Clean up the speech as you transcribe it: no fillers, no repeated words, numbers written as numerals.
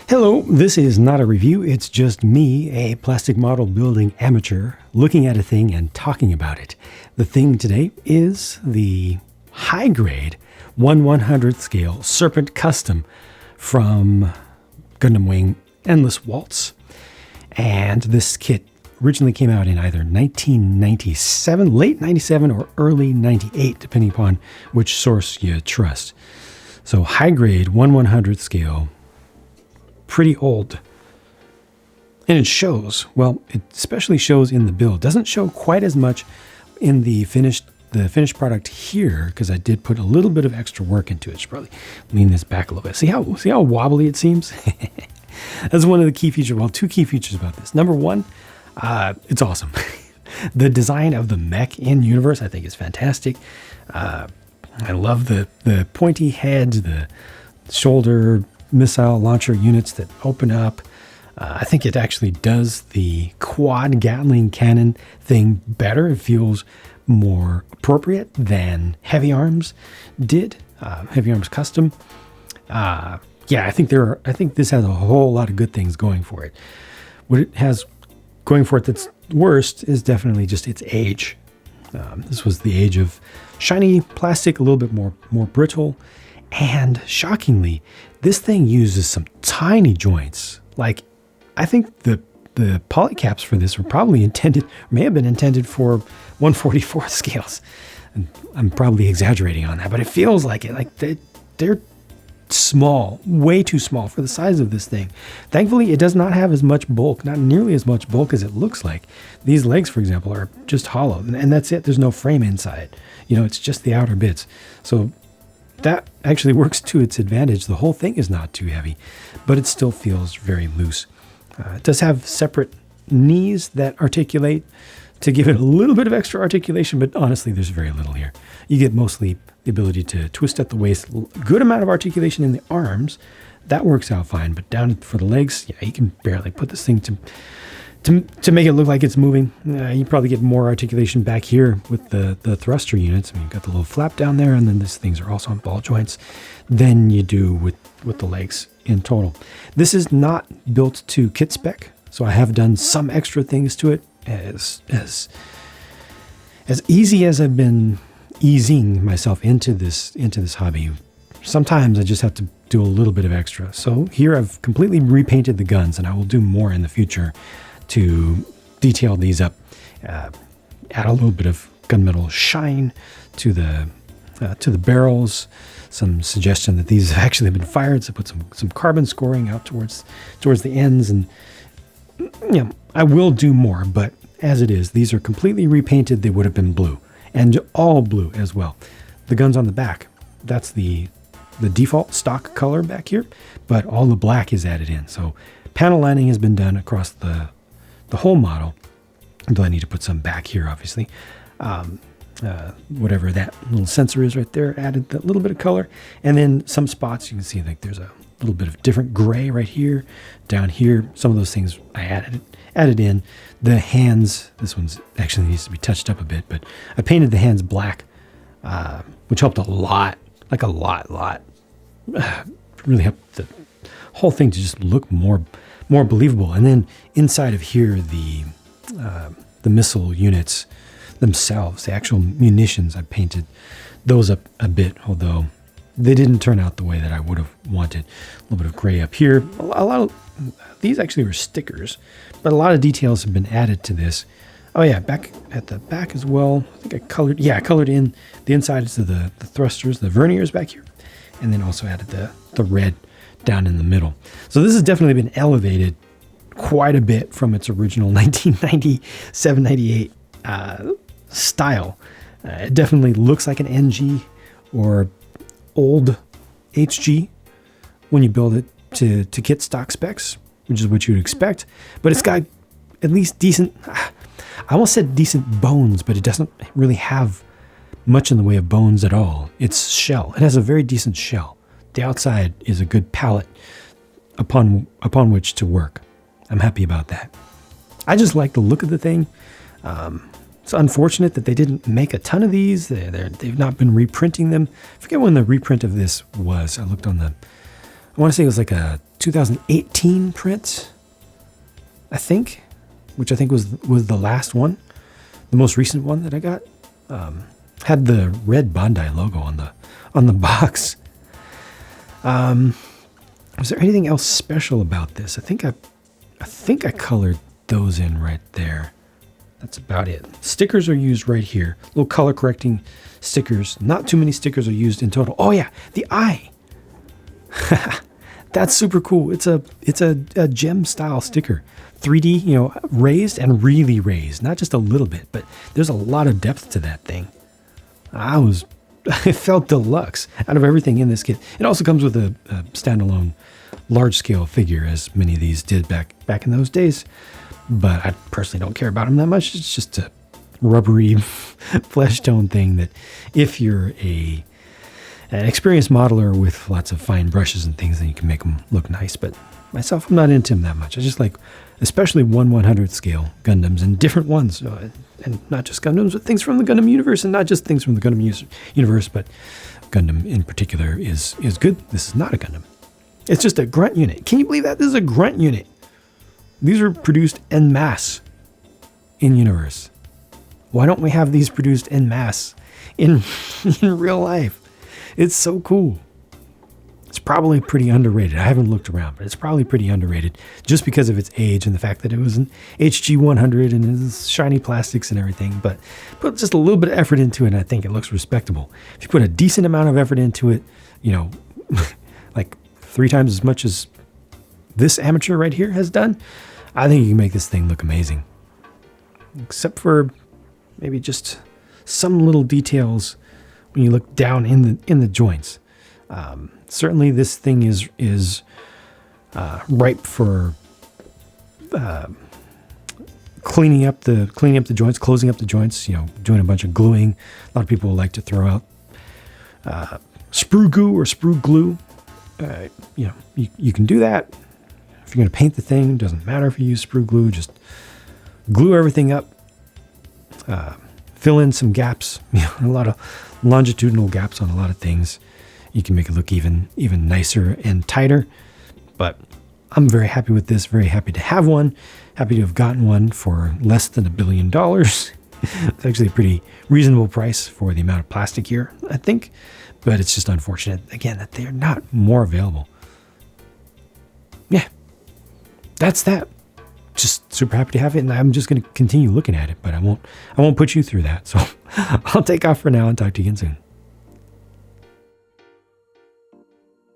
Hello, this is not a review, it's just me, a plastic model building amateur, looking at a thing and talking about it. The thing today is the high-grade 1/100th scale Serpent Custom from Gundam Wing Endless Waltz. And this kit originally came out in either 1997, late 97 or early 98, depending upon which source you trust. So high-grade 1/100th scale, pretty old. And it shows, well, it especially shows in the build. Doesn't show quite as much in the finished product here, because I did put a little bit of extra work into it. Should probably lean this back a little bit. See how wobbly it seems? That's one of the key features, well, two key features about this. Number one, it's awesome. The design of the mech in universe, I think, is fantastic. I love the pointy heads, the shoulder missile launcher units that open up. I think it actually does the quad Gatling cannon thing better. It feels more appropriate than Heavy Arms did. Heavy Arms Custom. Yeah, I think this has a whole lot of good things going for it. What it has going for it that's worst is definitely just its age. This was the age of shiny plastic, a little bit more brittle, and shockingly, this thing uses some tiny joints. Like, I think the polycaps for this were probably may have been intended for 1/44 scales. And I'm probably exaggerating on that, but it feels like it. Like they're small, way too small for the size of this thing. Thankfully, it does not have as much bulk, not nearly as much bulk as it looks like. These legs, for example, are just hollow, and that's it. There's no frame inside. It's just the outer bits. So that actually works to its advantage. The whole thing is not too heavy, but it still feels very loose. It does have separate knees that articulate to give it a little bit of extra articulation, but honestly, there's very little here. You get mostly the ability to twist at the waist, good amount of articulation in the arms. That works out fine, but down for the legs, yeah, you can barely put this thing to make it look like it's moving. You probably get more articulation back here with the thruster units. I mean, you've got the little flap down there, and then these things are also on ball joints, than you do with the legs in total. This is not built to kit spec, so I have done some extra things to it. As easy as I've been easing myself into this hobby, sometimes I just have to do a little bit of extra. So here I've completely repainted the guns, and I will do more in the future to detail these up, add a little bit of gunmetal shine to the barrels, some suggestion that these have actually been fired, so put some carbon scoring out towards the ends, and I will do more, but as it is, these are completely repainted. They would have been blue, and all blue as well. The guns on the back, that's the default stock color back here, but all the black is added in. So panel lining has been done across the whole model, though I need to put some back here, obviously. Whatever that little sensor is right there, added that little bit of color. And then some spots, you can see like there's a little bit of different gray right here, down here. Some of those things I added in. The hands, this one's actually needs to be touched up a bit, but I painted the hands black, which helped a lot, like a lot. Really helped the whole thing to just look more believable. And then inside of here, the missile units themselves, the actual munitions, I painted those up a bit, although they didn't turn out the way that I would have wanted. A little bit of gray up here. A lot of these actually were stickers, but a lot of details have been added to this. Oh yeah, back at the back as well. I think I colored in the insides of the thrusters, the verniers back here, and then also added the red down in the middle. So this has definitely been elevated quite a bit from its original 1997-98 style. It definitely looks like an NG or old HG when you build it to kit stock specs, which is what you'd expect. But it's got at least decent, I almost said decent bones, but it doesn't really have much in the way of bones at all. Its shell, it has a very decent shell. The outside is a good palette upon which to work. I'm happy about that. I just like the look of the thing. It's unfortunate that they didn't make a ton of these. They've not been reprinting them. I forget when the reprint of this was. I looked on I want to say it was like a 2018 print, I think, which I think was the last one, the most recent one that I got. Had the red Bandai logo on the box. Was there anything else special about this? I think I colored those in right there. That's about it. Stickers are used right here. Little color correcting stickers. Not too many stickers are used in total. Oh yeah, the eye. That's super cool. It's a gem style sticker. 3D, raised and really raised. Not just a little bit, but there's a lot of depth to that thing. I felt deluxe out of everything in this kit. It also comes with a standalone large scale figure, as many of these did back in those days. But I personally don't care about them that much. It's just a rubbery flesh tone thing that if you're an experienced modeler with lots of fine brushes and things, then you can make them look nice. But myself, I'm not into them that much. I just like, especially 1/100th scale Gundams and different ones. And not just Gundams, but things from the Gundam universe, and not just things from the Gundam universe, but Gundam in particular is good. This is not a Gundam. It's just a grunt unit. Can you believe that? This is a grunt unit. These are produced en masse in universe. Why don't we have these produced en masse in real life? It's so cool. It's probably pretty underrated. I haven't looked around, but it's probably pretty underrated just because of its age and the fact that it was an HG 100 and it's shiny plastics and everything. But put just a little bit of effort into it, and I think it looks respectable. If you put a decent amount of effort into it, like 3 times as much as this amateur right here has done, I think you can make this thing look amazing. Except for maybe just some little details when you look down in the joints. Certainly this thing is ripe for cleaning up the joints, closing up the joints, doing a bunch of gluing. A lot of people like to throw out sprue goo or sprue glue. You can do that. If you're going to paint the thing, it doesn't matter if you use sprue glue, just glue everything up, fill in some gaps, a lot of longitudinal gaps on a lot of things. You can make it look even nicer and tighter. But I'm very happy with this, very happy to have one, happy to have gotten one for less than $1 billion. It's actually a pretty reasonable price for the amount of plastic here, I think. But it's just unfortunate, again, that they're not more available. Yeah, that's that. Just super happy to have it, and I'm just going to continue looking at it, but I won't put you through that. So I'll take off for now and talk to you again soon.